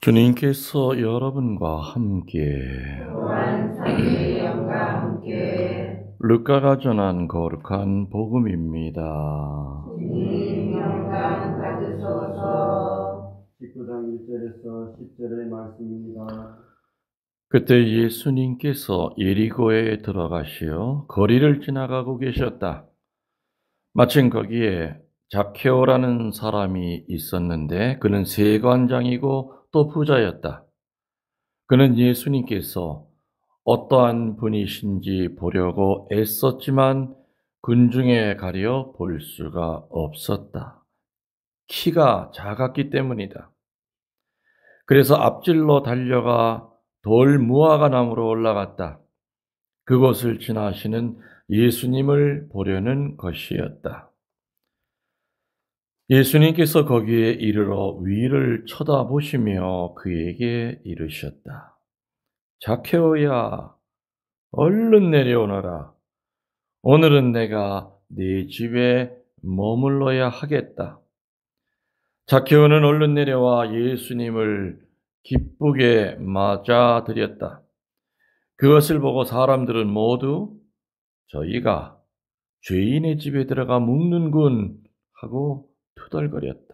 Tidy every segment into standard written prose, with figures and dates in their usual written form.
주님께서 여러분과 함께 또한 성령의 영과 함께 루카가 전한 거룩한 복음입니다. 주님 영광 받으소서. 19장 1절에서 10절의 말씀입니다. 그때 예수님께서 예리고에 들어가시어 거리를 지나가고 계셨다. 마침 거기에 zak케오라는 사람이 있었는데 그는 세관장이고 또 부자였다. 그는 예수님께서 어떠한 분이신지 보려고 애썼지만 군중에 가려 볼 수가 없었다. 키가 작았기 때문이다. 그래서 앞질러 달려가 돌 무화과 나무로 올라갔다. 그곳을 지나시는 예수님을 보려는 것이었다. 예수님께서 거기에 이르러 위를 쳐다보시며 그에게 이르셨다. zak케오야, 얼른 내려오너라. 오늘은 내가 네 집에 머물러야 하겠다. zak케오는 얼른 내려와 예수님을 기쁘게 맞아들였다. 그것을 보고 사람들은 모두 저희가 죄인의 집에 들어가 묵는군 하고 투덜거렸다.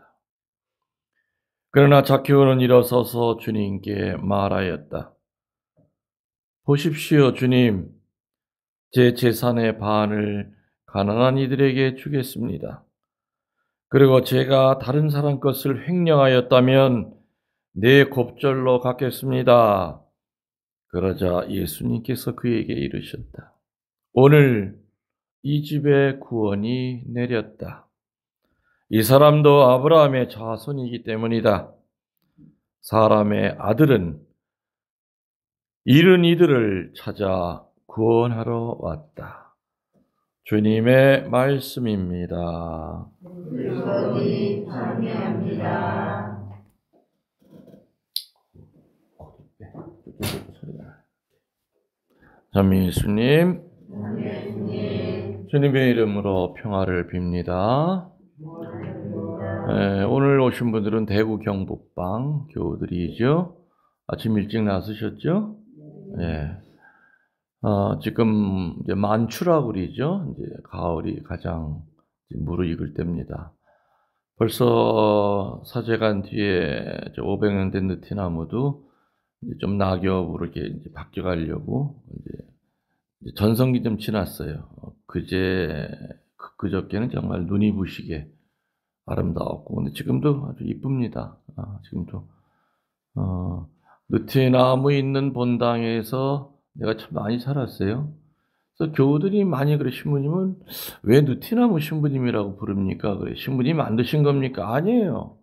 그러나 zak케오는 일어서서 주님께 말하였다. 보십시오, 주님. 제 재산의 반을 가난한 이들에게 주겠습니다. 그리고 제가 다른 사람 것을 횡령하였다면 내 곱절로 갚겠습니다. 그러자 예수님께서 그에게 이르셨다. 오늘 이 집에 구원이 내렸다. 이 사람도 아브라함의 자손이기 때문이다. 사람의 아들은 잃은 이들을 찾아 구원하러 왔다. 주님의 말씀입니다. 그리스도님 찬미합니다. 참 예수님, 예수님 주님의 이름으로 평화를 빕니다. 오늘 오신 분들은 대구 경북방 교우들이죠. 아침 일찍 나서셨죠? 네. 지금 이제 만추라고 그러죠. 이제 가을이 가장 무르익을 때입니다. 벌써 사제간 뒤에 500년 된 느티나무도 이제 좀 낙엽으로 이렇게 이제 바뀌어가려고 이제 전성기 좀 지났어요. 그저께는 정말 눈이 부시게 아름다웠고, 근데 지금도 아주 이쁩니다. 지금도 느티나무 있는 본당에서 내가 참 많이 살았어요. 그래서 교우들이 많이 그래, 신부님은 왜 느티나무 신부님이라고 부릅니까? 그래, 신부님 만드신 겁니까? 아니에요.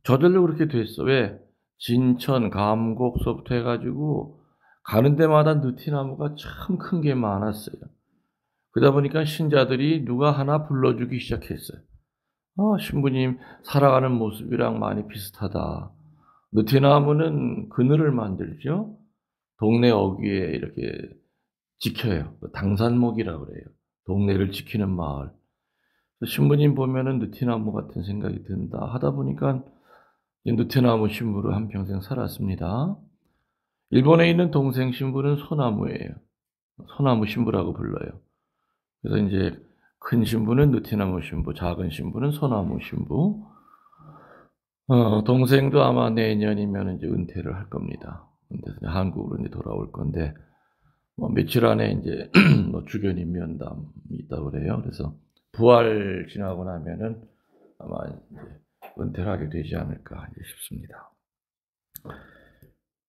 저절로 그렇게 됐어. 왜? 진천, 감곡서부터 해가지고 가는 데마다 느티나무가 참 큰 게 많았어요. 그러다 보니까 신자들이 누가 하나 불러주기 시작했어요. 신부님 살아가는 모습이랑 많이 비슷하다. 느티나무는 그늘을 만들죠. 동네 어귀에 이렇게 지켜요. 당산목이라고 그래요. 동네를 지키는 마을. 신부님 보면은 느티나무 같은 생각이 든다 하다 보니까 느티나무 신부로 한평생 살았습니다. 일본에 있는 동생 신부는 소나무예요. 소나무 신부라고 불러요. 그래서 이제 큰 신부는 느티나무 신부, 작은 신부는 소나무 신부. 동생도 아마 내년이면 이제 은퇴를 할 겁니다. 근데 한국으로 이제 돌아올 건데, 며칠 안에 이제 주견인 면담이 있다고 그래요. 그래서 부활 지나고 나면은 아마 이제 은퇴를 하게 되지 않을까 싶습니다.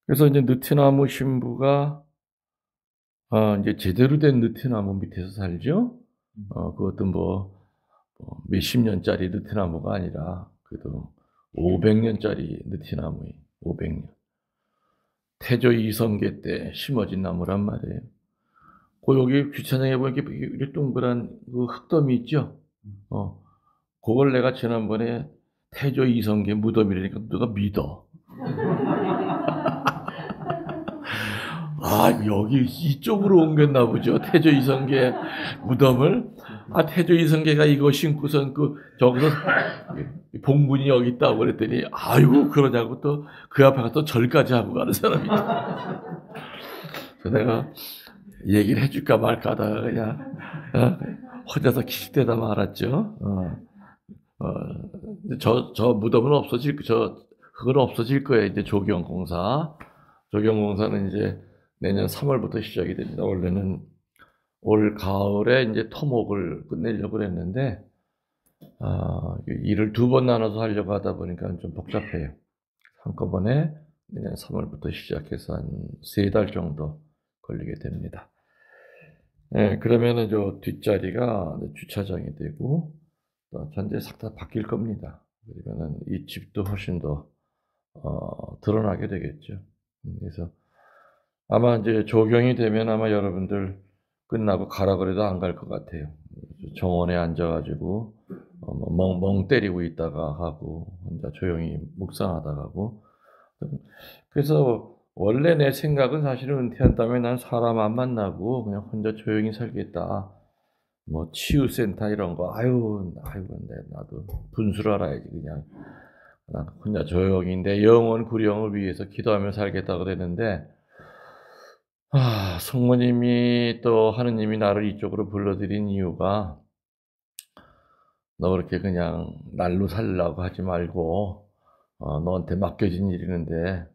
그래서 이제 느티나무 신부가 이제 제대로 된 느티나무 밑에서 살죠. 그것도 몇십 년짜리 느티나무가 아니라 그래도 500년짜리 느티나무예요. 500년. 태조 이성계 때 심어진 나무란 말이에요. 여기 주차장에 보니까 이렇게 동그란 그 흙더미 있죠? 그걸 내가 지난번에 태조 이성계 무덤이라니까 누가 믿어. 여기 이쪽으로 옮겼나 보죠. 태조 이성계 무덤을. 태조 이성계가 이거 신고선 저기서 봉분이 여기 있다고 그랬더니, 아이고, 그러자고 또 그 앞에 가서 절까지 하고 가는 사람이 있다. 그래서 내가 얘기를 해줄까 말까 하다가 그냥, 혼자서 기식대다 말았죠. 저 무덤은 그건 없어질 거예요. 이제 조경공사. 조경공사는 이제 내년 3월부터 시작이 됩니다. 원래는 올 가을에 이제 토목을 끝내려고 했는데, 일을 2번 나눠서 하려고 하다 보니까 좀 복잡해요. 한꺼번에 내년 3월부터 시작해서 한 3달 정도 걸리게 됩니다. 예, 그러면은 저 뒷자리가 주차장이 되고, 전체 싹 다 바뀔 겁니다. 그러면은 이 집도 훨씬 더, 드러나게 되겠죠. 그래서 아마 이제 조경이 되면 아마 여러분들 끝나고 가라 그래도 안 갈 것 같아요. 정원에 앉아가지고, 멍 때리고 있다가 하고, 혼자 조용히 묵상하다가 하고. 그래서 원래 내 생각은 사실은 은퇴한 다음에 난 사람 안 만나고 그냥 혼자 조용히 살겠다. 뭐 치유센터 이런 거, 나도 분수를 알아야지 그냥. 난 혼자 조용히 내 영혼 구령을 위해서 기도하며 살겠다고 그랬는데, 성모님이 또 하느님이 나를 이쪽으로 불러들인 이유가, 너 그렇게 그냥 날로 살려고 하지 말고, 너한테 맡겨진 일이는데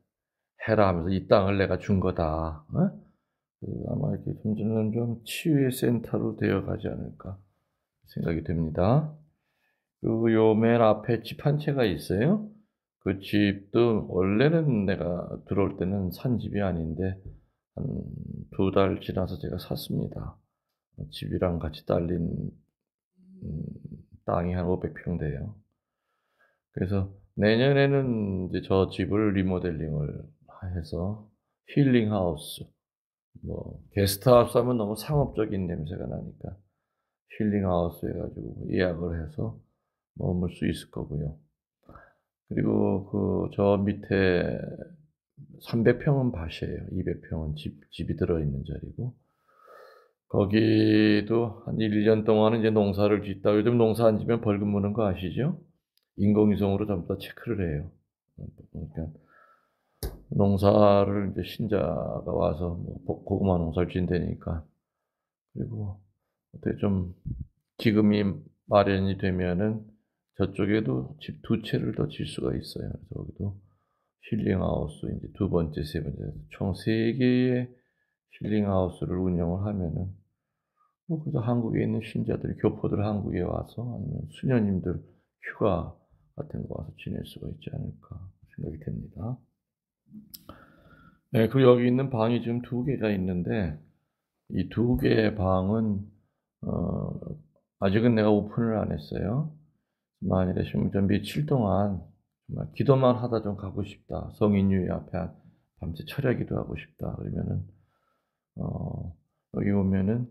해라 하면서 이 땅을 내가 준 거다. 아마 이렇게 점점 좀 치유의 센터로 되어가지 않을까 생각이 됩니다. 그리고 요 맨 앞에 집 한 채가 있어요. 그 집도 원래는 내가 들어올 때는 산 집이 아닌데 한 2달 지나서 제가 샀습니다. 집이랑 같이 딸린 땅이 한 500평 돼요. 그래서 내년에는 이제 저 집을 리모델링을 해서 힐링하우스, 게스트하우스 하면 너무 상업적인 냄새가 나니까 힐링하우스 해가지고 예약을 해서 머물 수 있을 거고요. 그리고 저 밑에 300평은 밭이에요. 200평은 집이 들어있는 자리고, 거기도 한 1년 동안은 이제 농사를 짓다. 요즘 농사 안 지면 벌금 무는 거 아시죠? 인공위성으로 전부 다 체크를 해요. 그러니까 농사를 이제 신자가 와서 고구마 농사를 진다니까. 그리고 어떻게 좀 기금이 마련이 되면은 저쪽에도 집 2채를 더 질 수가 있어요. 그래서 거기도 힐링하우스 이제 2번째, 3번째 총 3개의 힐링하우스를 운영을 하면은 그래서 한국에 있는 신자들, 교포들 한국에 와서 아니면 수녀님들 휴가 같은 거 와서 지낼 수가 있지 않을까 생각이 됩니다. 네, 그리고 여기 있는 방이 지금 2개가 있는데, 이 2개의 방은, 아직은 내가 오픈을 안 했어요. 만일에 좀 며칠 동안 정말 기도만 하다 좀 가고 싶다. 성인유회 앞에 밤새 철야기도 하고 싶다. 그러면은, 여기 오면은,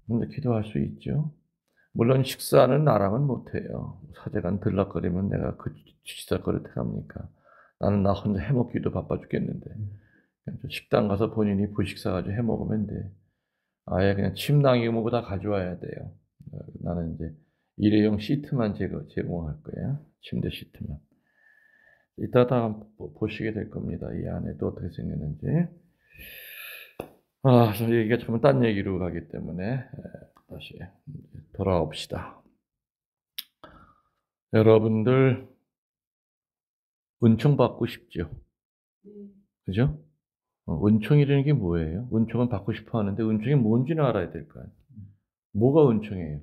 혼자 기도할 수 있죠. 물론 식사는 나랑은 못해요. 사제간 들락거리면 내가 그 식사거리 어떡합니까? 나는 나 혼자 해먹기도 바빠 죽겠는데. 식당 가서 본인이 부식 사가지고 해먹으면 돼. 아예 그냥 침낭이고 뭐고 다 가져와야 돼요. 나는 이제 일회용 시트만 제공할 거야. 침대 시트만. 이따 다 보시게 될 겁니다. 이 안에도 어떻게 생겼는지. 저 얘기가 잠깐 딴 얘기로 가기 때문에 다시 돌아옵시다. 여러분들 은총 받고 싶죠? 그죠? 은총이라는 게 뭐예요? 은총은 받고 싶어 하는데 은총이 뭔지는 알아야 될 거 아니에요. 뭐가 은총이에요?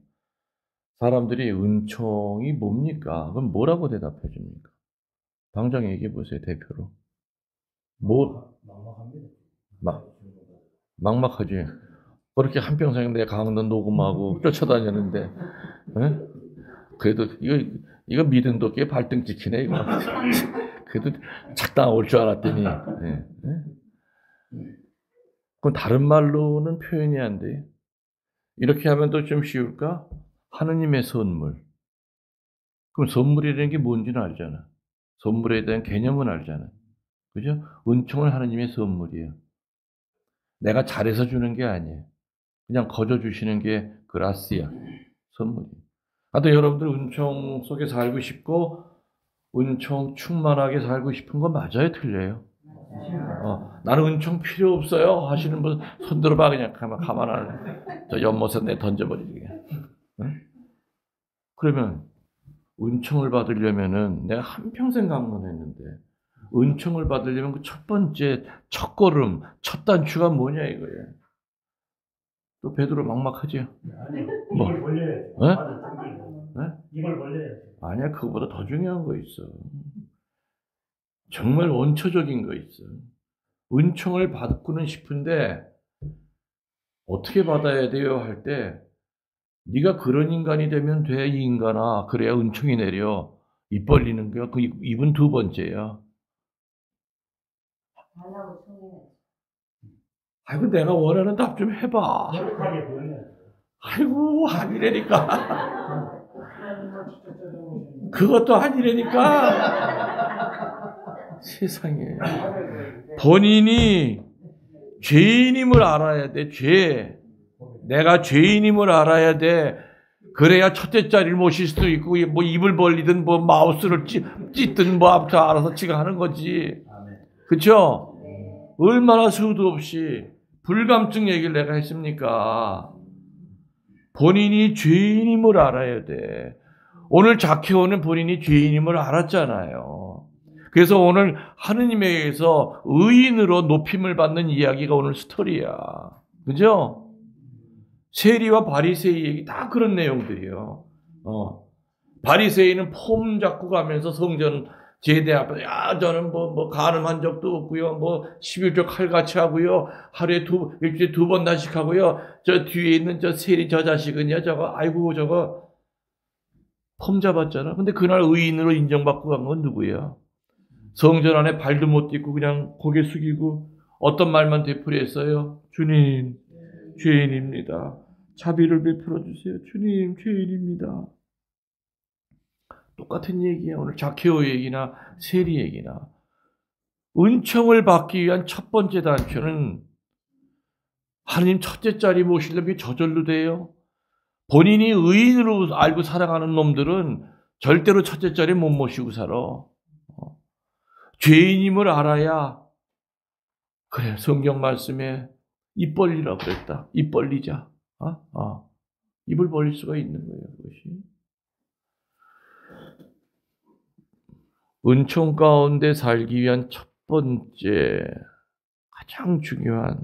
사람들이 은총이 뭡니까? 그럼 뭐라고 대답해 줍니까? 당장 얘기해 보세요, 대표로. 막막하지. 그렇게 한평생 내 강릉 녹음하고 쫓아다녔는데, 에? 그래도 이거 믿음도 꽤 발등 찍히네, 이거. 그래도 작당 올 줄 알았더니, 예. 그럼 다른 말로는 표현이 안 돼요. 이렇게 하면 또 좀 쉬울까? 하느님의 선물. 그럼 선물이라는 게 뭔지는 알잖아. 선물에 대한 개념은 알잖아. 그죠? 은총은 하느님의 선물이에요. 내가 잘해서 주는 게 아니에요. 그냥 거저 주시는 게 그라시아, 선물이에요. 하여튼 여러분들 은총 속에 살고 싶고 은총 충만하게 살고 싶은 건 맞아요, 틀려요? 나는 은총 필요 없어요 하시는 분 손 들어봐. 그냥 가만 안 저 연못에 내 던져버리게. 응? 그러면 은총을 받으려면은 내가 한평생 강론했는데 은총을 받으려면 그 첫 번째 첫 걸음 첫 단추가 뭐냐 이거예요. 또 베드로 막막하죠. 아니, 뭐? 이걸 벌려야지. 네? 네? 이걸 벌려야지. 아니야, 그거보다 더 중요한 거 있어. 정말 원초적인 거 있어. 은총을 받고는 싶은데 어떻게 받아야 돼요 할 때 네가 그런 인간이 되면 돼, 이 인간아. 그래야 은총이 내려. 입 벌리는 거, 그 입은 두 번째야. 아이고, 내가 원하는 답 좀 해봐. 노력하게 벌려야지. 아이고, 아니라니까. 그것도 아니라니까. 세상에. 본인이 죄인임을 알아야 돼, 죄. 내가 죄인임을 알아야 돼. 그래야 첫째 자리를 모실 수도 있고, 뭐 입을 벌리든 뭐 마우스를 찢든 뭐 아무튼 알아서 지가 하는 거지. 그쵸? 얼마나 수도 없이 불감증 얘기를 내가 했습니까? 본인이 죄인임을 알아야 돼. 오늘 자케오는 본인이 죄인임을 알았잖아요. 그래서 오늘 하느님에 의해서 의인으로 높임을 받는 이야기가 오늘 스토리야. 그죠? 세리와 바리새이 얘기 다 그런 내용들이에요. 바리새이는 폼 잡고 가면서 성전 제대 앞에 저는 뭐 간음한 적도 없고요. 뭐 11조 칼같이 하고요. 하루에 일주일에 2번 단식하고요. 저 뒤에 있는 저 세리 저 자식은요. 아이고 저거 폼 잡았잖아. 근데 그날 의인으로 인정받고 간 건 누구야? 성전 안에 발도 못 딛고 그냥 고개 숙이고 어떤 말만 되풀이했어요? 주님, 죄인입니다. 자비를 베풀어 주세요. 주님, 죄인입니다. 똑같은 얘기야. 오늘 자케오 얘기나 세리 얘기나. 은총을 받기 위한 첫 번째 단추는 하나님 첫째 자리 모시려면 저절로 돼요. 본인이 의인으로 알고 살아가는 놈들은 절대로 첫째 자리 못 모시고 살아. 죄인임을 알아야 그래. 성경 말씀에 입 벌리라고 그랬다. 입 벌리자. 입을 벌릴 수가 있는 거예요. 그것이. 은총 가운데 살기 위한 첫 번째 가장 중요한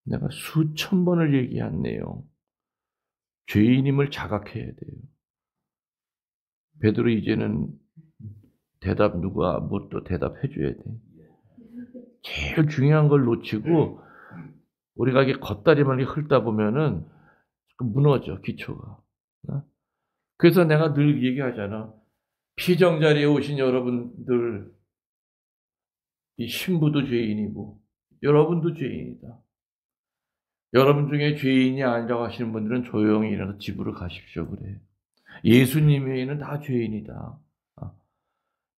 내가 수천 번을 얘기한 내용. 죄인임을 자각해야 돼요. 베드로 이제는 대답 누가 뭐 또 대답해 줘야 돼. 제일 중요한 걸 놓치고 우리가 이게 겉다리만 훑다 보면은 무너져 기초가. 그래서 내가 늘 얘기하잖아. 피정 자리에 오신 여러분들 이 신부도 죄인이고 여러분도 죄인이다. 여러분 중에 죄인이 아니라고 하시는 분들은 조용히 일어나서 집으로 가십시오 그래. 예수님 외에는 다 죄인이다.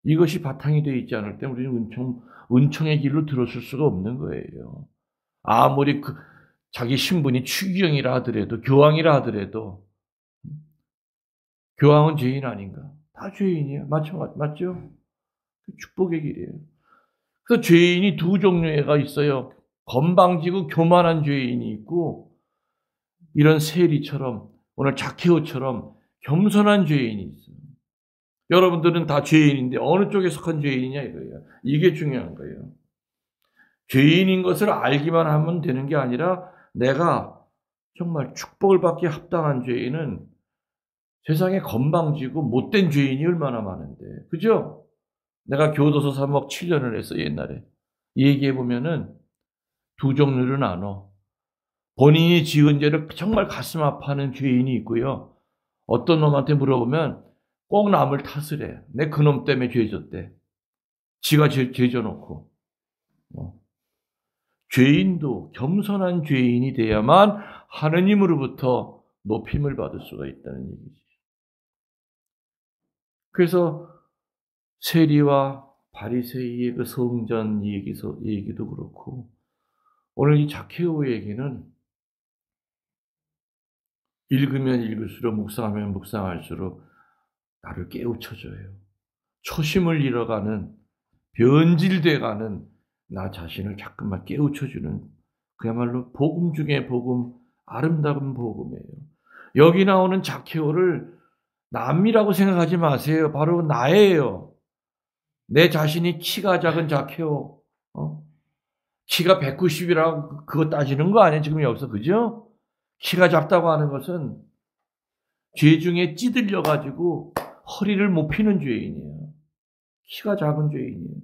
이것이 바탕이 되어 있지 않을 때 우리는 은총의 길로 들어설 수가 없는 거예요. 아무리 자기 신분이 추기경이라 하더라도 교황이라 하더라도 교황은 죄인 아닌가? 다 죄인이에요. 맞죠? 축복의 길이에요. 그래서 죄인이 두 종류가 있어요. 건방지고 교만한 죄인이 있고 이런 세리처럼 오늘 자케오처럼 겸손한 죄인이 있어요. 여러분들은 다 죄인인데 어느 쪽에 속한 죄인이냐 이거예요. 이게 중요한 거예요. 죄인인 것을 알기만 하면 되는 게 아니라 내가 정말 축복을 받기에 합당한 죄인은 세상에 건방지고 못된 죄인이 얼마나 많은데. 그죠? 내가 교도소 3억 7년을 했어 옛날에. 얘기해보면은 두 종류를 나눠. 본인이 지은 죄를 정말 가슴 아파하는 죄인이 있고요. 어떤 놈한테 물어보면 꼭 남을 탓을 해. 내 그놈 때문에 죄 졌대. 지가 죄 져놓고. 죄인도 겸손한 죄인이 돼야만 하느님으로부터 높임을 받을 수가 있다는 얘기지. 그래서 세리와 바리새이의 그 성전 얘기도 그렇고 오늘 이 자케오 얘기는 읽으면 읽을수록 묵상하면 묵상할수록 나를 깨우쳐줘요. 초심을 잃어가는 변질돼가는 나 자신을 자꾸만 깨우쳐주는 그야말로 복음 중에 복음, 아름다운 복음이에요. 여기 나오는 자케오를 남이라고 생각하지 마세요. 바로 나예요. 내 자신이 키가 작은 자케오. 키가 190이라고 그거 따지는 거 아니에요, 지금 여기서. 그죠? 키가 작다고 하는 것은 죄 중에 찌들려 가지고 허리를 못 펴는 죄인이에요. 키가 작은 죄인이에요.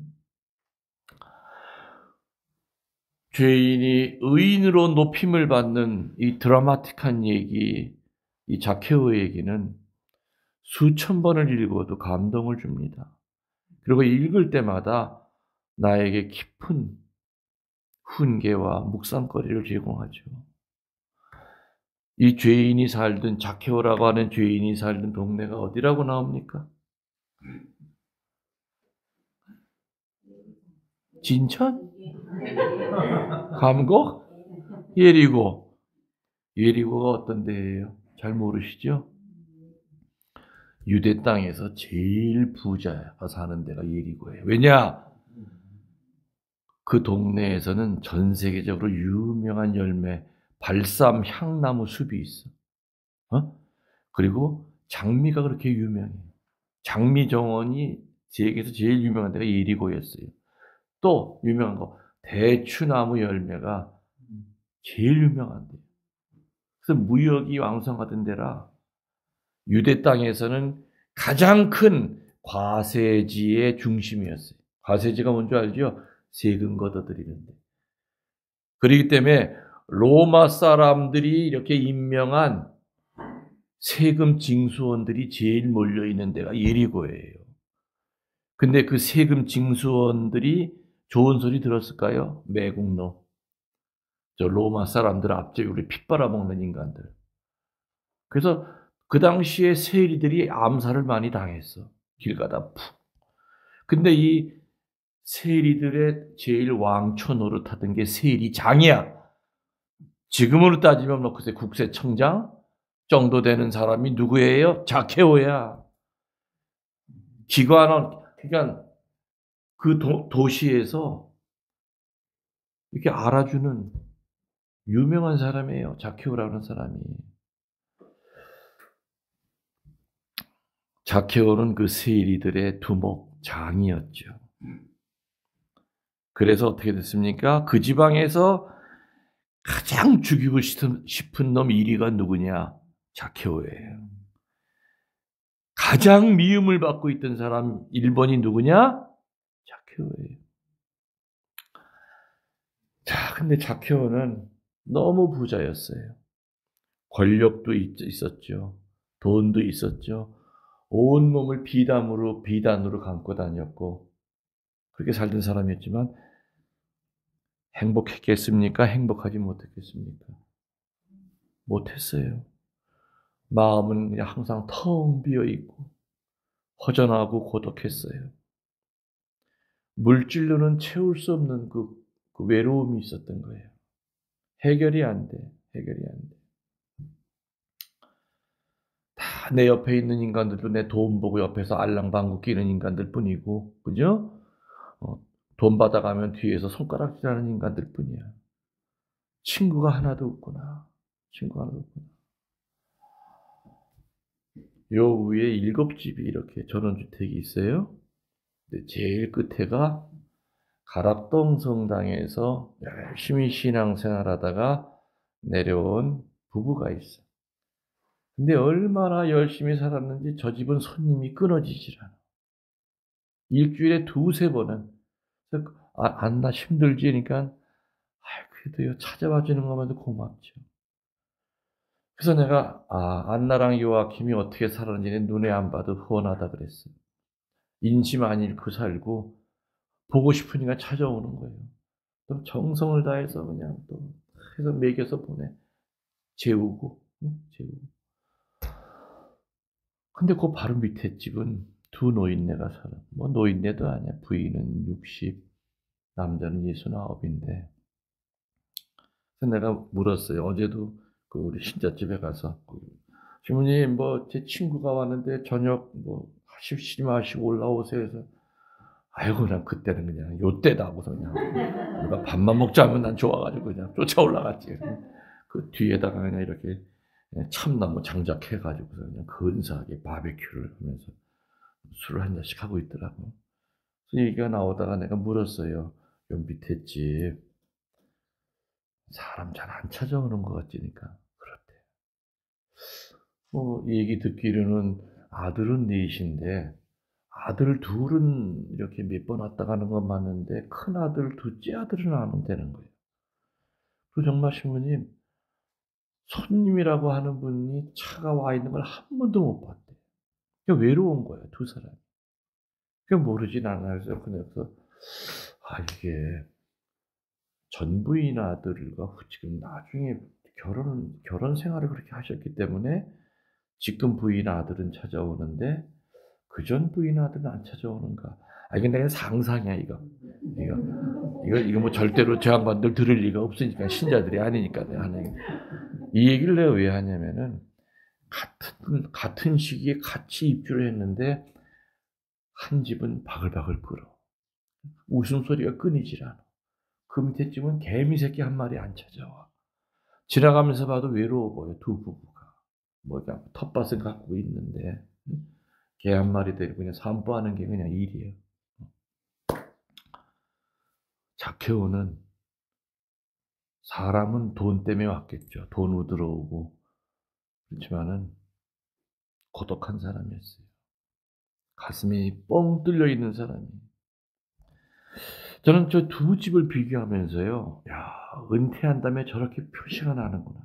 죄인이 의인으로 높임을 받는 이 드라마틱한 얘기, 이 자케오 얘기는 수천 번을 읽어도 감동을 줍니다. 그리고 읽을 때마다 나에게 깊은 훈계와 묵상거리를 제공하죠. 이 죄인이 살던, 자케오라고 하는 죄인이 살던 동네가 어디라고 나옵니까? 진천? 감곡? 예리고. 예리고가 어떤 데예요? 잘 모르시죠? 유대 땅에서 제일 부자가 사는 데가 예리고예요. 왜냐? 그 동네에서는 전 세계적으로 유명한 열매, 발삼 향나무 숲이 있어. 그리고 장미가 그렇게 유명해요. 장미 정원이 세계에서 제일 유명한 데가 예리고였어요. 또 유명한 거 대추나무 열매가 제일 유명한데요. 그래서 무역이 왕성하던 데라 유대 땅에서는 가장 큰 과세지의 중심이었어요. 과세지가 뭔지 알죠? 세금 걷어들이는데. 그렇기 때문에 로마 사람들이 이렇게 임명한 세금 징수원들이 제일 몰려있는 데가 예리고예요. 근데 그 세금 징수원들이 좋은 소리 들었을까요? 매국노. 저 로마 사람들 앞쪽에 우리 피 빨아먹는 인간들. 그래서 그 당시에 세리들이 암살을 많이 당했어. 길 가다 푹. 근데 이 세리들의 제일 왕초 노릇하던 게 세리장이야. 지금으로 따지면 뭐 글쎄 국세청장 정도 되는 사람이 누구예요? 자케오야. 기관원, 그러니까 그 도시에서 이렇게 알아주는 유명한 사람이에요. 자케오라는 사람이. 자케오는 그 세리들의 두목 장이었죠. 그래서 어떻게 됐습니까? 그 지방에서 가장 죽이고 싶은 놈 1위가 누구냐? 자케오예요. 가장 미움을 받고 있던 사람 1번이 누구냐? 자케오예요. 자, 근데 자케오는 너무 부자였어요. 권력도 있었죠. 돈도 있었죠. 온몸을 비단으로 감고 다녔고 그렇게 살던 사람이었지만 행복했겠습니까? 행복하지 못했겠습니까? 못했어요. 마음은 그냥 항상 텅 비어 있고 허전하고 고독했어요. 물질로는 채울 수 없는 그 외로움이 있었던 거예요. 해결이 안 돼. 다 내 옆에 있는 인간들도 내 돈 보고 옆에서 알랑방구 끼는 인간들 뿐이고, 그죠? 돈 받아가면 뒤에서 손가락질하는 인간들 뿐이야. 친구가 하나도 없구나. 요 위에 7집이 이렇게 전원주택이 있어요. 근데 제일 끝에가 가락동 성당에서 열심히 신앙생활하다가 내려온 부부가 있어. 근데 얼마나 열심히 살았는지 저 집은 손님이 끊어지질 않아. 일주일에 2-3번은 안나 힘들지? 그러니까 그래도요 찾아와 주는 것만도 고맙죠. 그래서 내가 안나랑 요아킴이 어떻게 살았는지 눈에 안 봐도 훤하다 그랬어. 인심 안 잃고 살고 보고 싶으니까 찾아오는 거예요. 또 정성을 다해서 그냥 또 해서 먹여서 보내. 재우고. 근데 그 바로 밑에 집은 2 노인네가 살아. 뭐 노인네도 아니야. 부인은 60, 남자는 69인데 그래서 내가 물었어요. 어제도 그 우리 신자집에 가서 "주무님 뭐 제 친구가 왔는데 저녁 뭐 하시지 마시고 올라오세요." 해서 아이고 난 그때는 그냥 요때다 하고서 그냥 누가 밥만 먹자 하면 난 좋아 가지고 그냥 쫓아 올라갔지. 그 뒤에다가 그냥 이렇게 참나무 장작해 가지고서 그냥 근사하게 바비큐를 하면서 술을 한 잔씩 하고 있더라고. 그 얘기가 나오다가 내가 물었어요. "요 밑에 집 사람 잘 안 찾아오는 것 같으니까." 그렇대. 이 얘기 듣기로는 아들은 넷인데 아들 둘은 이렇게 몇 번 왔다 가는 건 맞는데 큰아들, 둘째 아들은 안 온다는 거예요. 그 정말 신부님 손님이라고 하는 분이 차가 와 있는 걸 한 번도 못 봤대요. 그러니까 외로운 거예요, 두 사람이. 그러니까 모르진 않아요. 그래서 이게 전 부인 아들과 지금 나중에 결혼 생활을 그렇게 하셨기 때문에 지금 부인 아들은 찾아오는데 그전 부인 아들은 안 찾아오는가. 이건 내 상상이야, 이거. 이거 뭐 절대로 저 양반들 들을 리가 없으니까, 신자들이 아니니까 내가 하는 얘기. 이 얘기를 내가 왜 하냐면은 같은 시기에 같이 입주를 했는데 한 집은 바글바글 끓어. 웃음소리가 끊이질 않아. 그 밑에 집은 개미 새끼 한 마리 안 찾아와. 지나가면서 봐도 외로워 보여, 두 부부가. 그냥 텃밭을 갖고 있는데 개 한 마리 데리고 그냥 산보하는 게 그냥 일이에요. zakhe오는 사람은 돈 때문에 왔겠죠. 돈 얻으러 오고. 그렇지만은 고독한 사람이었어요. 가슴이 뻥 뚫려 있는 사람이에요. 저는 저 두 집을 비교하면서요. 은퇴한 다음에 저렇게 표시가 나는구나.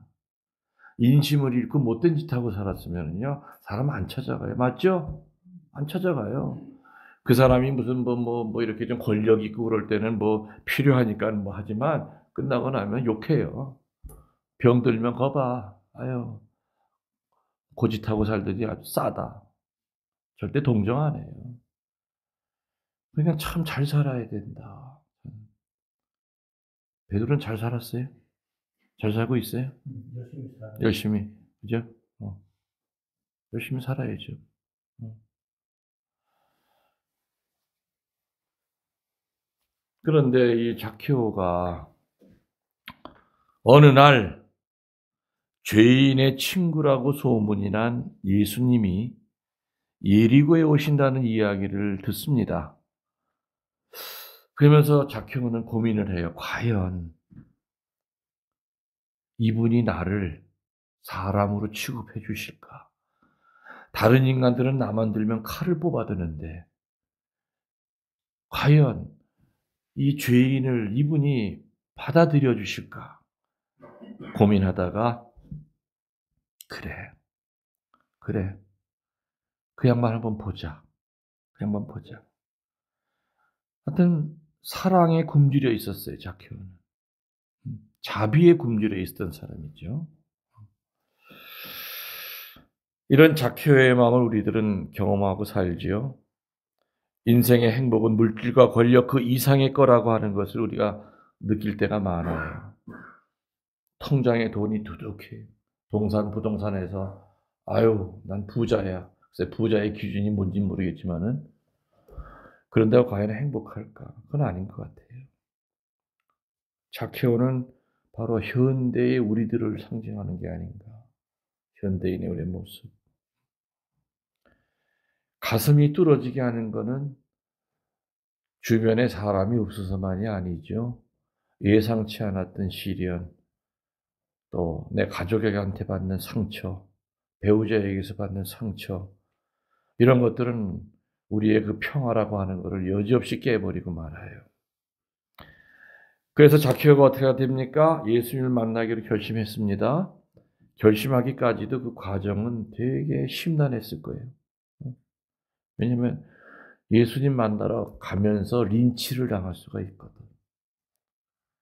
인심을 잃고 못된 짓 하고 살았으면은요, 사람 안 찾아가요. 맞죠? 안 찾아가요. 그 사람이 무슨 이렇게 좀 권력 있고 그럴 때는 필요하니까 하지만 끝나고 나면 욕해요. 병 들면 거 봐. 아유, 고짓하고 살더니 아주 싸다. 절대 동정 안 해요. 그냥 참 잘 살아야 된다. 베드로는 잘 살았어요? 잘 살고 있어요? 열심히 살아요. 열심히. 그죠? 열심히 살아야죠. 그런데 이 zakhe오가 어느 날 죄인의 친구라고 소문이 난 예수님이 예리고에 오신다는 이야기를 듣습니다. 그러면서 zakhe오는 고민을 해요. 과연 이분이 나를 사람으로 취급해 주실까? 다른 인간들은 나만 들면 칼을 뽑아드는데 과연 이 죄인을 이분이 받아들여 주실까? 고민하다가 그래. 그 양반 한번 보자. 하여튼 사랑에 굶주려 있었어요, zakhe오는. 자비에 굶주려 있었던 사람이죠. 이런 zakhe오의 마음을 우리들은 경험하고 살지요. 인생의 행복은 물질과 권력 그 이상의 거라고 하는 것을 우리가 느낄 때가 많아요. 통장에 돈이 두둑해. 부동산에서 난 부자야. 글쎄 부자의 기준이 뭔지 모르겠지만은 그런다고 과연 행복할까? 그건 아닌 것 같아요. zakhe오는 바로 현대의 우리들을 상징하는 게 아닌가. 현대인의 우리의 모습. 가슴이 뚫어지게 하는 것은 주변에 사람이 없어서만이 아니죠. 예상치 않았던 시련, 또 내 가족에게한테 받는 상처, 배우자에게서 받는 상처, 이런 것들은 우리의 그 평화라고 하는 것을 여지없이 깨버리고 말아요. 그래서 zakhe오가 어떻게 됩니까? 예수님을 만나기로 결심했습니다. 결심하기까지도 그 과정은 되게 심란했을 거예요. 왜냐하면 예수님 만나러 가면서 린치를 당할 수가 있거든.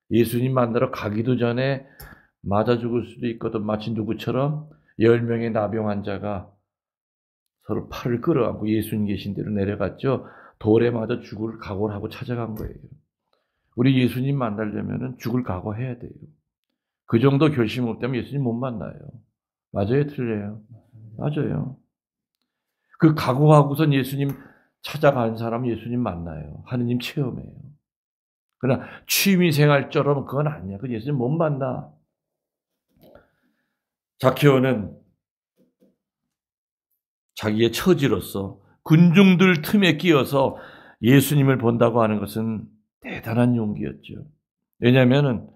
예수님 만나러 가기도 전에 맞아 죽을 수도 있거든. 마치 누구처럼 10명의 나병 환자가 서로 팔을 끌어안고 예수님 계신 데로 내려갔죠. 돌에 맞아 죽을 각오를 하고 찾아간 거예요. 우리 예수님 만나려면 죽을 각오해야 돼요. 그 정도 결심 없다면 예수님 못 만나요. 맞아요, 틀려요? 맞아요. 그 각오하고선 예수님 찾아간 사람은 예수님 만나요. 하느님 체험해요. 그러나 취미생활처럼 그건 아니야. 그 예수님 못 만나. 자케오는 자기의 처지로서 군중들 틈에 끼어서 예수님을 본다고 하는 것은 대단한 용기였죠. 왜냐하면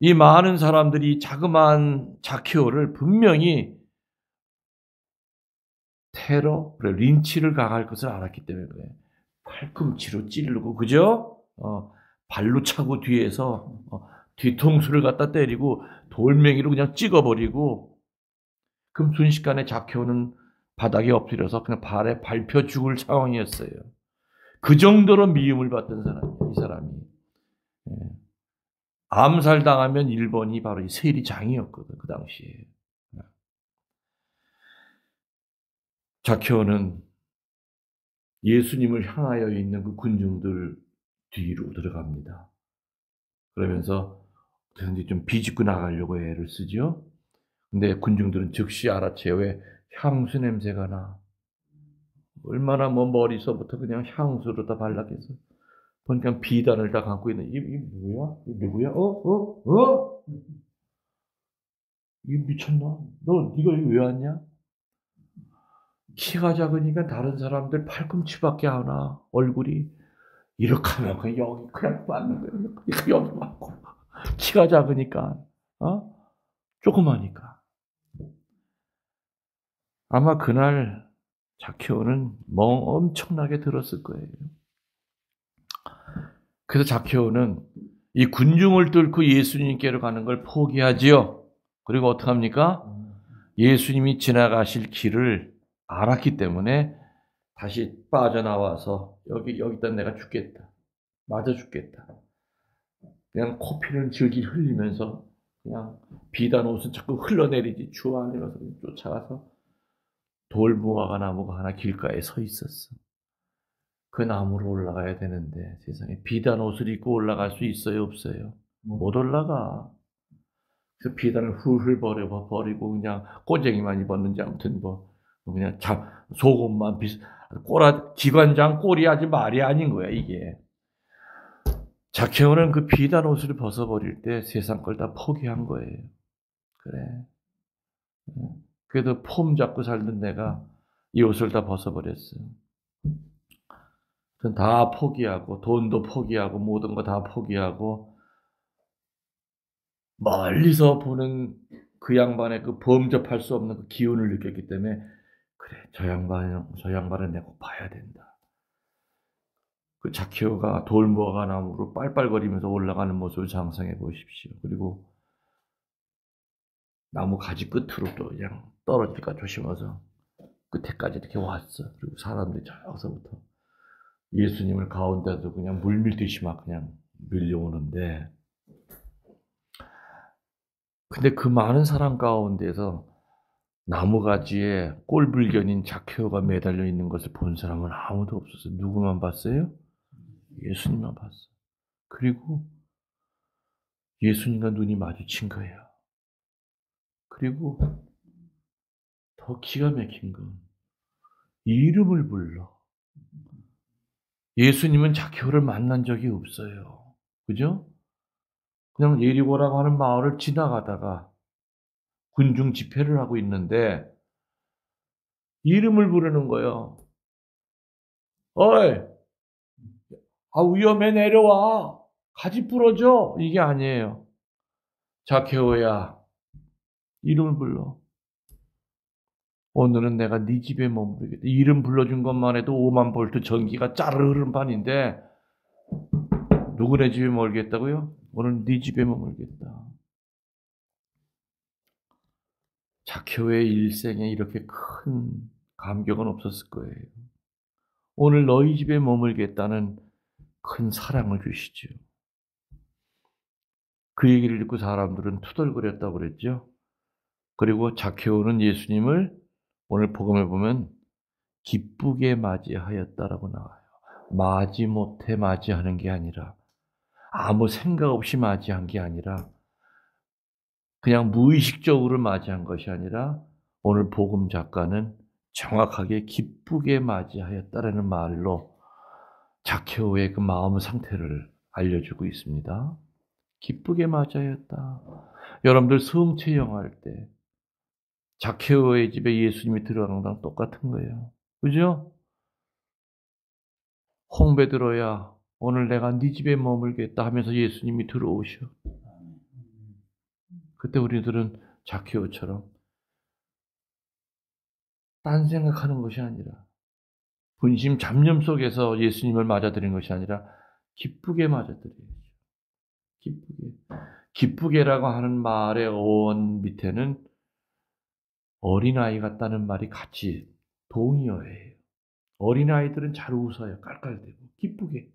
이 많은 사람들이 자그마한 자케오를 분명히 테러, 린치를 당할 것을 알았기 때문에 그래. 팔꿈치로 찌르고, 그죠? 발로 차고 뒤에서 뒤통수를 갖다 때리고 돌멩이로 그냥 찍어버리고, 그럼 순식간에 자케오는 바닥에 엎드려서 그냥 발에 밟혀 죽을 상황이었어요. 그 정도로 미움을 받던 사람이에요, 이 사람이. 예. 암살당하면 일본이 바로 이 세리장이었거든, 그 당시에. 자케오는 예수님을 향하여 있는 그 군중들 뒤로 들어갑니다. 그러면서 좀 비집고 나가려고 애를 쓰죠. 근데 군중들은 즉시 알아채요. 왜? 향수 냄새가 나. 얼마나 머리서부터 그냥 향수로 다 발라서 보니까 비단을 다 감고 있는 이 뭐야? 이 누구야? 이 미쳤나? 네가 여기 왜 왔냐? 키가 작으니까 다른 사람들 팔꿈치밖에 안 와. 얼굴이 이렇게 하면 그냥 여기 그냥 맞는 거예요. 여기 맞고 키가 작으니까 조그마니까. 아마 그날 자케오는 엄청나게 들었을 거예요. 그래서 자케오는 이 군중을 뚫고 예수님께로 가는 걸 포기하지요. 그리고 어떻게 합니까? 예수님이 지나가실 길을 알았기 때문에 다시 빠져나와서 여기다 내가 죽겠다. 맞아 죽겠다. 그냥 코피를 질질 흘리면서 그냥 비단 옷은 자꾸 흘러내리지 주안으로서 쫓아가서 돌무화과 나무가 하나 길가에 서 있었어. 그 나무로 올라가야 되는데 세상에 비단 옷을 입고 올라갈 수 있어요, 없어요? 못 올라가. 그래서 비단을 훌훌 버리고 그냥 꼬쟁이만 입었는지 아무튼 그냥 속옷만 기관장 꼴이 아주 말이 아닌 거야 이게. 자케오는 그 비단 옷을 벗어버릴 때 세상 걸 다 포기한 거예요. 그래. 그래도 폼 잡고 살던 내가 이 옷을 다 벗어버렸어요. 전 다 포기하고 돈도 포기하고 모든 거 다 포기하고 멀리서 보는 그 양반의 그 범접할 수 없는 그 기운을 느꼈기 때문에 그래 저 양반은 내가 꼭 봐야 된다. 그 자케오가 돌무화과 나무로 빨빨거리면서 올라가는 모습을 상상해 보십시오. 그리고 나무 가지 끝으로 또 그냥 떨어질까 조심해서 끝에까지 이렇게 왔어. 그리고 사람들이 저기서부터 예수님을 가운데도 그냥 물밀듯이 막 그냥 밀려오는데, 근데 그 많은 사람 가운데서 나무가지에 꼴불견인 자케오가 매달려 있는 것을 본 사람은 아무도 없었어요. 누구만 봤어요? 예수님만 봤어. 그리고 예수님과 눈이 마주친 거예요. 그리고 더 기가 막힌 건 이름을 불러. 예수님은 자케오를 만난 적이 없어요. 그죠? 그냥 예리고라고 하는 마을을 지나가다가 군중 집회를 하고 있는데 이름을 부르는 거예요. 어이! 위험해 내려와. 가지 부러져. 이게 아니에요. 자케오야. 이름을 불러. 오늘은 내가 네 집에 머무르겠다. 이름 불러준 것만 해도 5만 볼트 전기가 짜르르 흐르는 판인데 누구네 집에 머물겠다고요? 오늘 네 집에 머물겠다. 자케오의 일생에 이렇게 큰 감격은 없었을 거예요. 오늘 너희 집에 머물겠다는 큰 사랑을 주시죠. 그 얘기를 듣고 사람들은 투덜거렸다고 그랬죠. 그리고 자케오는 예수님을 오늘 복음에 보면 기쁘게 맞이하였다라고 나와요. 마지못해 맞이하는 게 아니라 아무 생각 없이 맞이한 게 아니라 그냥 무의식적으로 맞이한 것이 아니라 오늘 복음 작가는 정확하게 기쁘게 맞이하였다라는 말로 자케오의 그 마음 상태를 알려주고 있습니다. 기쁘게 맞이하였다. 여러분들 성체영할 때 자케오의 집에 예수님이 들어가는 거랑 똑같은 거예요. 그죠? 홍베드로야, 오늘 내가 네 집에 머물겠다 하면서 예수님이 들어오셔. 그때 우리들은 자케오처럼 딴 생각하는 것이 아니라 분심 잡념 속에서 예수님을 맞아들인 것이 아니라 기쁘게 맞아들여야죠. 기쁘게. 기쁘게라고 하는 말의 어원 밑에는 어린아이 같다는 말이 같이 동의어예요. 어린아이들은 잘 웃어요. 깔깔대고. 기쁘게.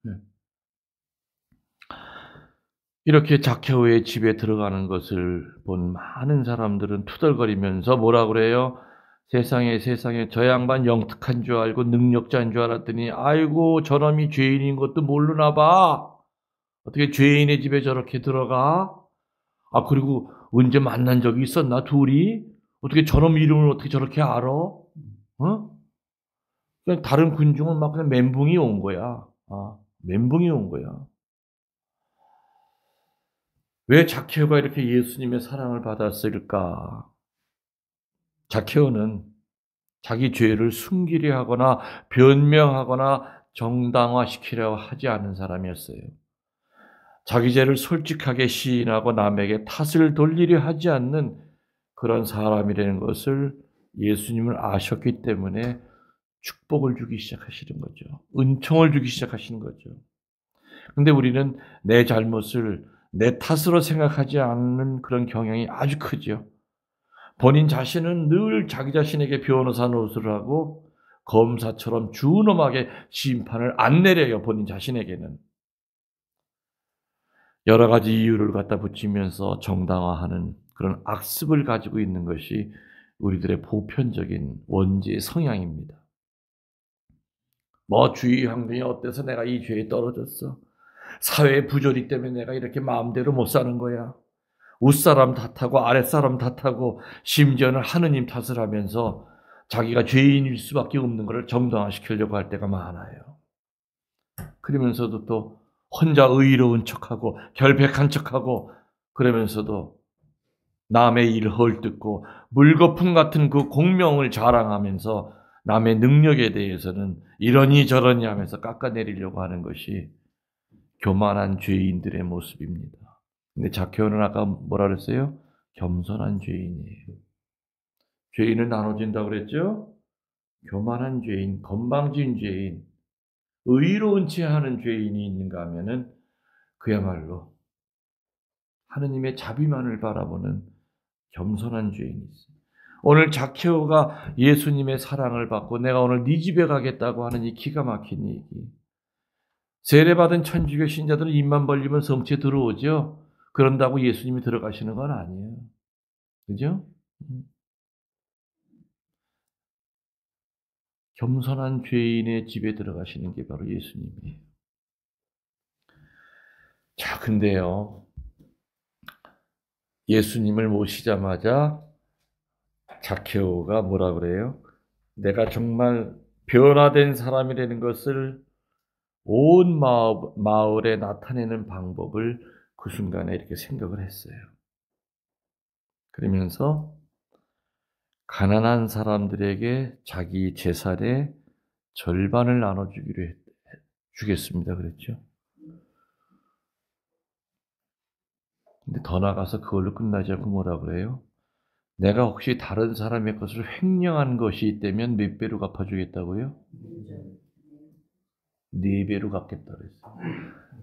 네. 이렇게 자케오의 집에 들어가는 것을 본 많은 사람들은 투덜거리면서 뭐라 그래요? 세상에 저 양반 영특한 줄 알고 능력자인 줄 알았더니 아이고 저놈이 죄인인 것도 모르나 봐. 어떻게 죄인의 집에 저렇게 들어가? 아 그리고 언제 만난 적이 있었나 둘이? 어떻게 저놈 이름을 어떻게 저렇게 알아? 어? 그냥 다른 군중은 막 그냥 멘붕이 온 거야. 멘붕이 온 거야. 왜 자케오가 이렇게 예수님의 사랑을 받았을까? 자케오는 자기 죄를 숨기려 하거나 변명하거나 정당화시키려 하지 않은 사람이었어요. 자기 죄를 솔직하게 시인하고 남에게 탓을 돌리려 하지 않는 그런 사람이라는 것을 예수님을 아셨기 때문에 축복을 주기 시작하시는 거죠. 은총을 주기 시작하시는 거죠. 근데 우리는 내 잘못을 내 탓으로 생각하지 않는 그런 경향이 아주 크죠. 본인 자신은 늘 자기 자신에게 변호사 노릇을 하고 검사처럼 준엄하게 심판을 안 내려요. 본인 자신에게는. 여러 가지 이유를 갖다 붙이면서 정당화하는 그런 악습을 가지고 있는 것이 우리들의 보편적인 원죄의 성향입니다. 뭐 주위 환경이 어때서 내가 이 죄에 떨어졌어. 사회 부조리 때문에 내가 이렇게 마음대로 못 사는 거야. 윗사람 탓하고 아랫사람 탓하고 심지어는 하느님 탓을 하면서 자기가 죄인일 수밖에 없는 것을 정당화시키려고 할 때가 많아요. 그러면서도 또 혼자 의로운 척하고 결백한 척하고 그러면서도 남의 일 헐뜯고 물거품 같은 그 공명을 자랑하면서 남의 능력에 대해서는 이러니 저러니 하면서 깎아내리려고 하는 것이 교만한 죄인들의 모습입니다. 근데 자케오는 아까 뭐라 그랬어요? 겸손한 죄인이에요. 죄인은 나눠진다고 그랬죠? 교만한 죄인, 건방진 죄인, 의로운 체 하는 죄인이 있는가 하면은 그야말로 하느님의 자비만을 바라보는 겸손한 죄인이 있어요. 오늘 자케오가 예수님의 사랑을 받고 내가 오늘 네 집에 가겠다고 하는 이 기가 막힌 얘기. 세례받은 천주교 신자들은 입만 벌리면 성체 들어오죠. 그런다고 예수님이 들어가시는 건 아니에요. 그죠? 겸손한 죄인의 집에 들어가시는 게 바로 예수님이에요. 자, 근데요. 예수님을 모시자마자 자케오가 뭐라 그래요? 내가 정말 변화된 사람이라는 것을 온 마을에 나타내는 방법을 그 순간에 이렇게 생각을 했어요. 그러면서 가난한 사람들에게 자기 재산의 절반을 나눠주기로 주겠습니다. 그랬죠. 근데 더 나가서 그걸로 끝나지 않고 뭐라 그래요? 내가 혹시 다른 사람의 것을 횡령한 것이 있다면 몇 배로 갚아주겠다고요? 4배로 갚겠다 그랬어요.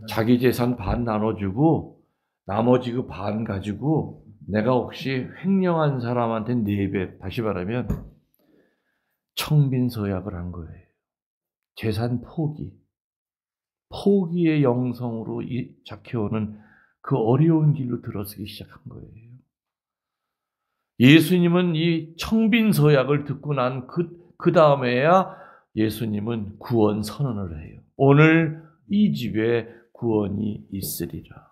자기 재산 반 나눠주고 나머지 그 반 가지고 내가 혹시 횡령한 사람한테 4배, 다시 말하면 청빈서약을 한 거예요. 재산 포기의 영성으로 이 자케오는 그 어려운 길로 들어서기 시작한 거예요. 예수님은 이 청빈서약을 듣고 난 그 다음에야 예수님은 구원 선언을 해요. 오늘 이 집에 구원이 있으리라.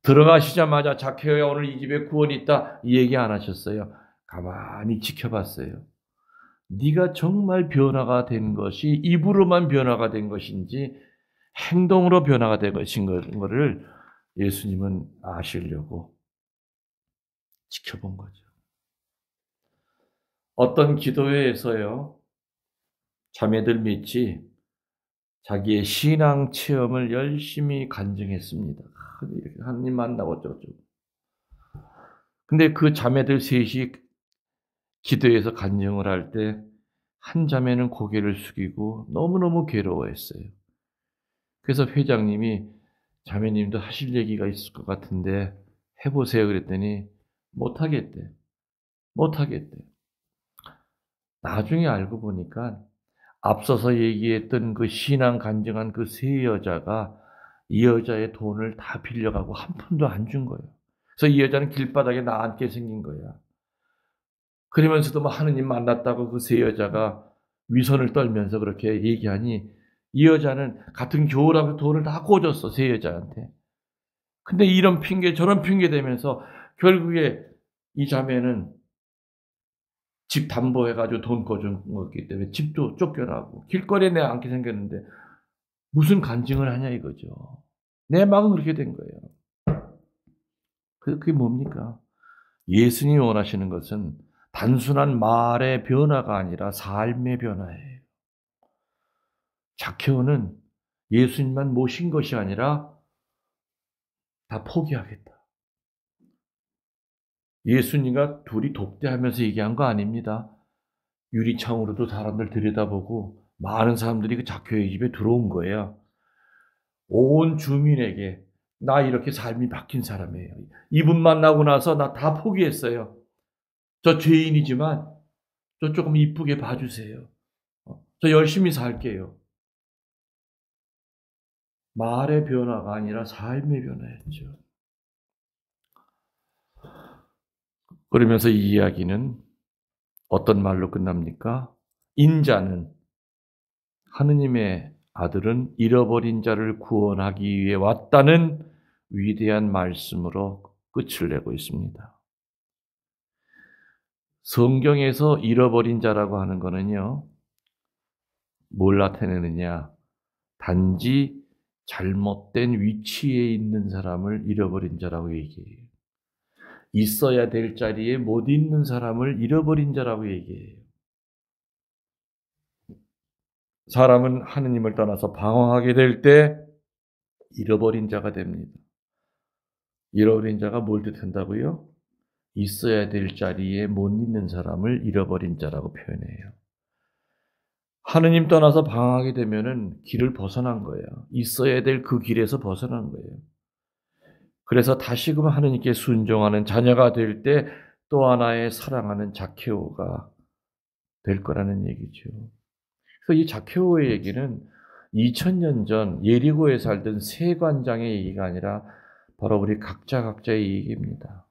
들어가시자마자 자케오야 오늘 이 집에 구원이 있다 이 얘기 안 하셨어요. 가만히 지켜봤어요. 네가 정말 변화가 된 것이 입으로만 변화가 된 것인지 행동으로 변화가 된 것인 거를 예수님은 아시려고 지켜본 거죠. 어떤 기도회에서요, 자매들 밑이 자기의 신앙 체험을 열심히 간증했습니다. 하나님 만나고 어쩌고저쩌고. 근데 그 자매들 셋이 기도해서 간증을 할 때 한 자매는 고개를 숙이고 너무너무 괴로워했어요. 그래서 회장님이 자매님도 하실 얘기가 있을 것 같은데 해보세요 그랬더니 못하겠대. 나중에 알고 보니까 앞서서 얘기했던 그 신앙 간증한 그 세 여자가 이 여자의 돈을 다 빌려가고 한 푼도 안 준 거예요. 그래서 이 여자는 길바닥에 나앉게 생긴 거야. 그러면서도 뭐 하느님 만났다고 그 세 여자가 위선을 떨면서 그렇게 얘기하니 이 여자는 같은 교우라고 돈을 다 꽂았어, 세 여자한테. 근데 이런 핑계 저런 핑계 대면서 결국에 이 자매는 집 담보해가지고 돈 꿔준 거기 때문에 집도 쫓겨나고 길거리에 내가 앉게 생겼는데 무슨 간증을 하냐 이거죠. 내 마음은 그렇게 된 거예요. 그게 뭡니까? 예수님이 원하시는 것은 단순한 말의 변화가 아니라 삶의 변화예요. 자케오는 예수님만 모신 것이 아니라 다 포기하겠다. 예수님과 둘이 독대하면서 얘기한 거 아닙니다. 유리창으로도 사람들 들여다보고 많은 사람들이 그 자케오의 집에 들어온 거예요. 온 주민에게 나 이렇게 삶이 바뀐 사람이에요. 이분 만나고 나서 나 다 포기했어요. 저 죄인이지만 저 조금 이쁘게 봐주세요. 저 열심히 살게요. 말의 변화가 아니라 삶의 변화였죠. 그러면서 이 이야기는 어떤 말로 끝납니까? 인자는 하느님의 아들은 잃어버린 자를 구원하기 위해 왔다는 위대한 말씀으로 끝을 내고 있습니다. 성경에서 잃어버린 자라고 하는 거는요, 뭘 나타내느냐? 단지 잘못된 위치에 있는 사람을 잃어버린 자라고 얘기해요. 있어야 될 자리에 못 있는 사람을 잃어버린 자라고 얘기해요. 사람은 하느님을 떠나서 방황하게 될 때 잃어버린 자가 됩니다. 잃어버린 자가 뭘 뜻한다고요? 있어야 될 자리에 못 있는 사람을 잃어버린 자라고 표현해요. 하느님 떠나서 방황하게 되면은 길을 벗어난 거예요. 있어야 될 그 길에서 벗어난 거예요. 그래서 다시금 하느님께 순종하는 자녀가 될 때 또 하나의 사랑하는 자케오가 될 거라는 얘기죠. 그래서 이 자케오의 얘기는 2000년 전 예리고에 살던 세관장의 얘기가 아니라 바로 우리 각자의 얘기입니다.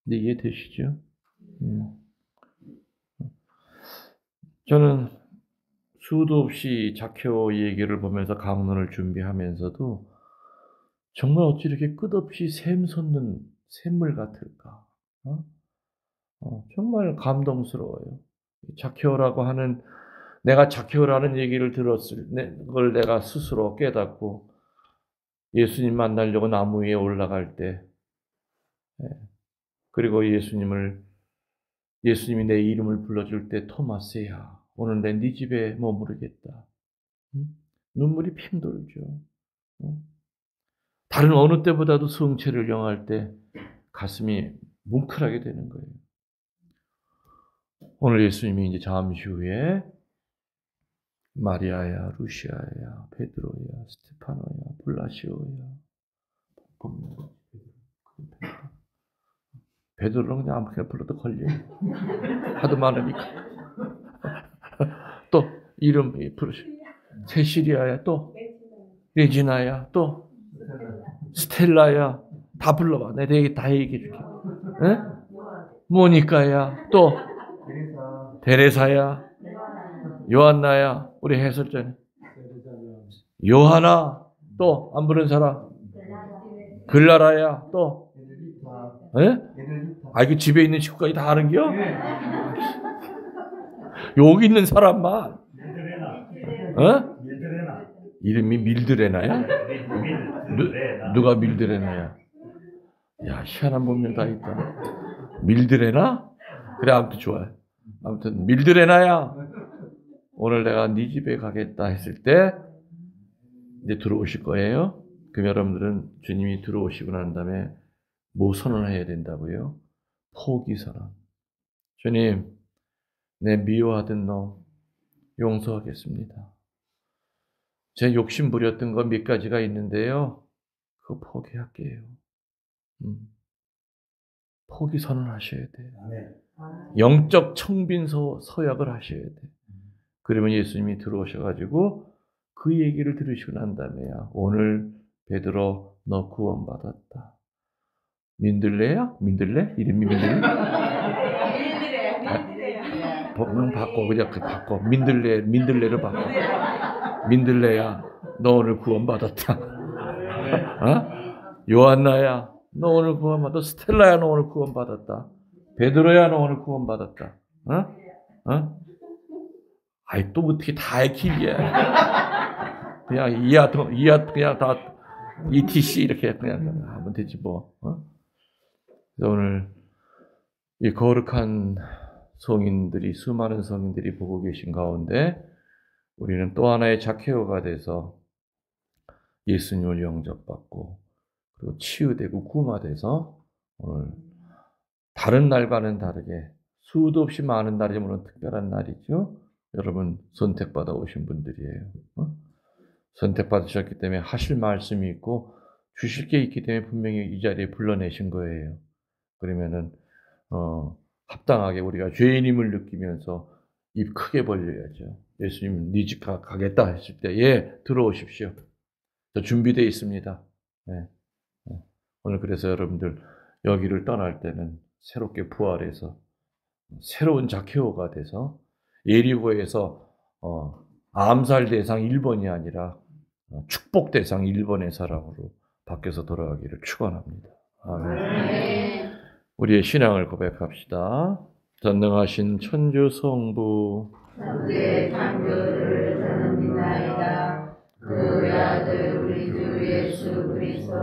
근데 이해되시죠? 저는 수도 없이 자케오 얘기를 보면서 강론을 준비하면서도 정말 어찌 이렇게 끝없이 샘솟는 샘물 같을까? 정말 감동스러워요. 자케오라고 하는, 내가 자케오라는 얘기를 들었을 걸 내가 스스로 깨닫고 예수님 만나려고 나무 위에 올라갈 때, 그리고 예수님이 내 이름을 불러줄 때 토마스야, 오늘 내 네 집에 머무르겠다. 눈물이 핑 돌죠. 다른 어느 때보다도 성체를 영할 때 가슴이 뭉클하게 되는 거예요. 오늘 예수님이 이제 잠시 후에 마리아야, 루시아야, 베드로야, 스테파노야, 블라시오야, 베드로는 그냥 아무렇게나 불러도 걸려요. 하도 많으니까. 또 이름 부르시. 세시리아야, 또 레지나야, 또 스텔라야, 다 불러봐. 내가 다 얘기해 줄게. 모니카야, 또 데레사야, 요한나야, 우리 해설자는 요하나, 또 안 부른 사람 글라라야 또 에델리타. 예? 에델리타. 아 이게 집에 있는 식구까지 다 아는겨? 여기 있는 사람만 어? 밀드레나. 이름이 밀드레나야? 누가 밀드레나야? 야 희한한 본명 다 있다. 밀드레나? 그래 아무튼 좋아요. 아무튼 밀드레나야 오늘 내가 네 집에 가겠다 했을 때 이제 들어오실 거예요. 그럼 여러분들은 주님이 들어오시고 난 다음에 뭐 선언해야 된다고요? 포기 선언. 주님 내 미워하던 놈 용서하겠습니다. 제 욕심 부렸던 거 몇 가지가 있는데요. 그거 포기할게요. 포기 선언하셔야 돼요. 영적 청빈 서약을 하셔야 돼요. 그러면 예수님이 들어오셔가지고 그 얘기를 들으시고 난 다음에야 오늘 베드로 너 구원받았다. 민들레야? 민들레? 이름이 민들레? 본명 바꿔 그냥 바꿔 민들레로 바꿔. 민들레야 너 오늘 구원받았다. 어? 요한나야 너 오늘 구원받았다. 스텔라야 너 오늘 구원받았다. 베드로야 너 오늘 구원받았다. 어? 어? 아이 또 어떻게 다의 길이야. 그냥 이하 그냥 다 ETC 이렇게 그냥 하면 되지 뭐. 어? 그래서 오늘 이 거룩한 성인들이 수많은 성인들이 보고 계신 가운데 우리는 또 하나의 자케오가 돼서 예수님을 영접받고 그리고 치유되고 구마돼서 오늘 다른 날과는 다르게 수도 없이 많은 날이면 특별한 날이죠. 여러분 선택받아 오신 분들이에요. 어? 선택받으셨기 때문에 하실 말씀이 있고 주실 게 있기 때문에 분명히 이 자리에 불러내신 거예요. 그러면은 합당하게 우리가 죄인임을 느끼면서 입 크게 벌려야죠. 예수님 네 집 가겠다 했을 때 예 들어오십시오. 저 준비되어 있습니다. 네. 오늘 그래서 여러분들 여기를 떠날 때는 새롭게 부활해서 새로운 자케오가 돼서 예리고에서 암살 대상 1번이 아니라 축복 대상 1번의 사람으로 바뀌어서 돌아가기를 축원합니다. 아멘. 우리의 신앙을 고백합시다. 전능하신 천주 성부 천지의 창조를 저는 믿나이다. 그 외아들 우리 주 예수 그리스도